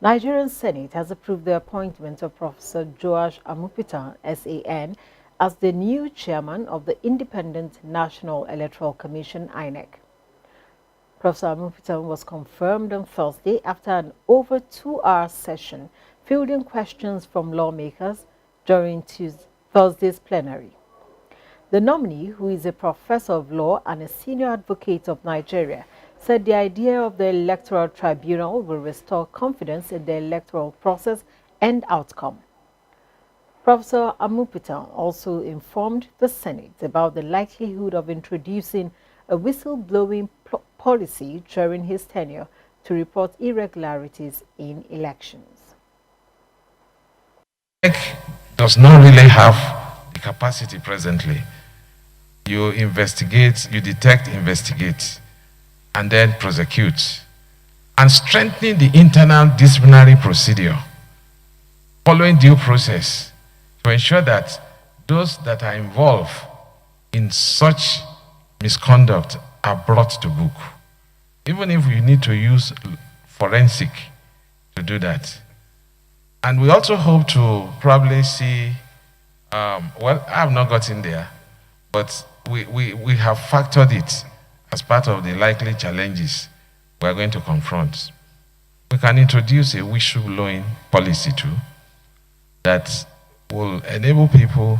Nigerian Senate has approved the appointment of Professor Joash Amupitan, SAN, as the new chairman of the Independent National Electoral Commission, INEC. Professor Amupitan was confirmed on Thursday after an over 2-hour session fielding questions from lawmakers during Thursday's plenary. The nominee, who is a professor of law and a senior advocate of Nigeria, said the idea of the Electoral Tribunal will restore confidence in the electoral process and outcome. Professor Amupitan also informed the Senate about the likelihood of introducing a whistleblowing policy during his tenure to report irregularities in elections. INEC does not really have the capacity presently. You investigate, you detect, investigate, and then prosecute. And strengthening the internal disciplinary procedure, following due process, to ensure that those that are involved in such misconduct are brought to book. Even if we need to use forensic to do that. And we also hope to probably see, well, I have not gotten there, but we have factored it as part of the likely challenges we are going to confront. We can introduce a whistleblowing policy too that will enable people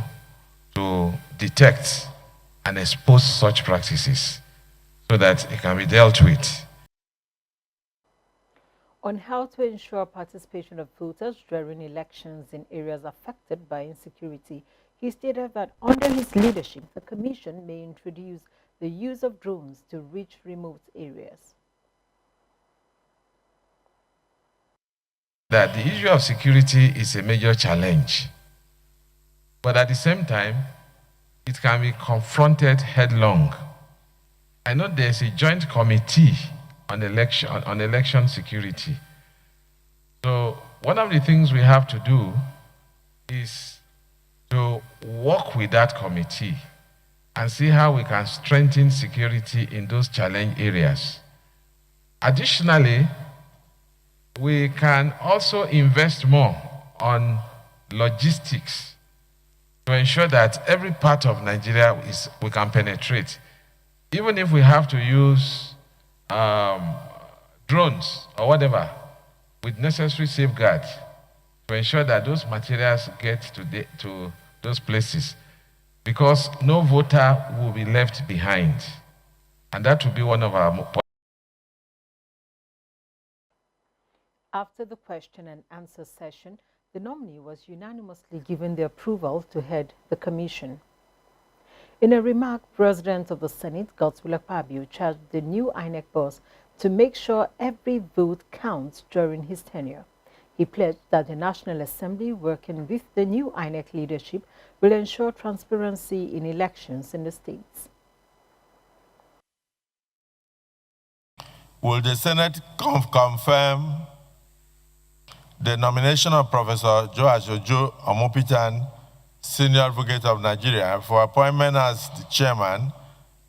to detect and expose such practices so that it can be dealt with. On how to ensure participation of voters during elections in areas affected by insecurity, he stated that under his leadership, the Commission may introduce the use of drones to reach remote areas. That the issue of security is a major challenge, but at the same time, it can be confronted headlong. I know there's a joint committee on election security. So one of the things we have to do is to work with that committee and see how we can strengthen security in those challenge areas. Additionally, we can also invest more on logistics to ensure that every part of Nigeria we can penetrate. Even if we have to use drones or whatever, with necessary safeguards to ensure that those materials get to those places, because no voter will be left behind. And that will be one of our. After the question and answer session, the nominee was unanimously given the approval to head the commission. In a remark, President of the Senate, Godswill Akpabio, charged the new INEC boss to make sure every vote counts during his tenure. He pledged that the National Assembly, working with the new INEC leadership, will ensure transparency in elections in the states. Will the Senate confirm the nomination of Professor Joash Amupitan, Senior Advocate of Nigeria, for appointment as the Chairman,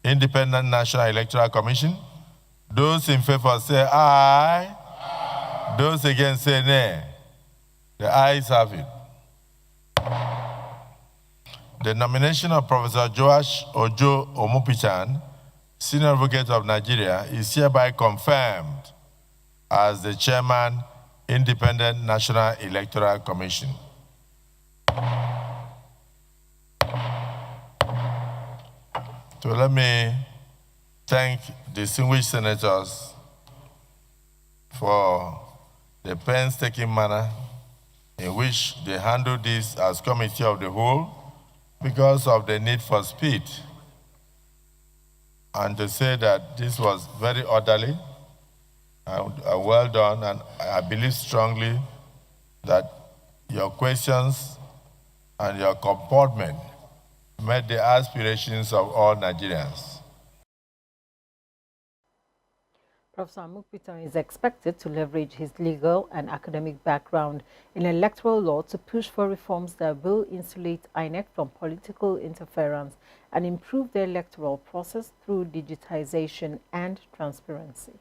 Independent National Electoral Commission? Those in favor say aye. Aye. Those against say nay. The ayes have it. The nomination of Professor Joash Amupitan, Senior Advocate of Nigeria, is hereby confirmed as the Chairman, Independent National Electoral Commission. So let me thank distinguished senators for the painstaking manner in which they handled this as committee of the whole because of the need for speed. And to say that this was very orderly and well done, and I believe strongly that your questions and your comportment met the aspirations of all Nigerians. Professor Amupitan is expected to leverage his legal and academic background in electoral law to push for reforms that will insulate INEC from political interference and improve the electoral process through digitization and transparency.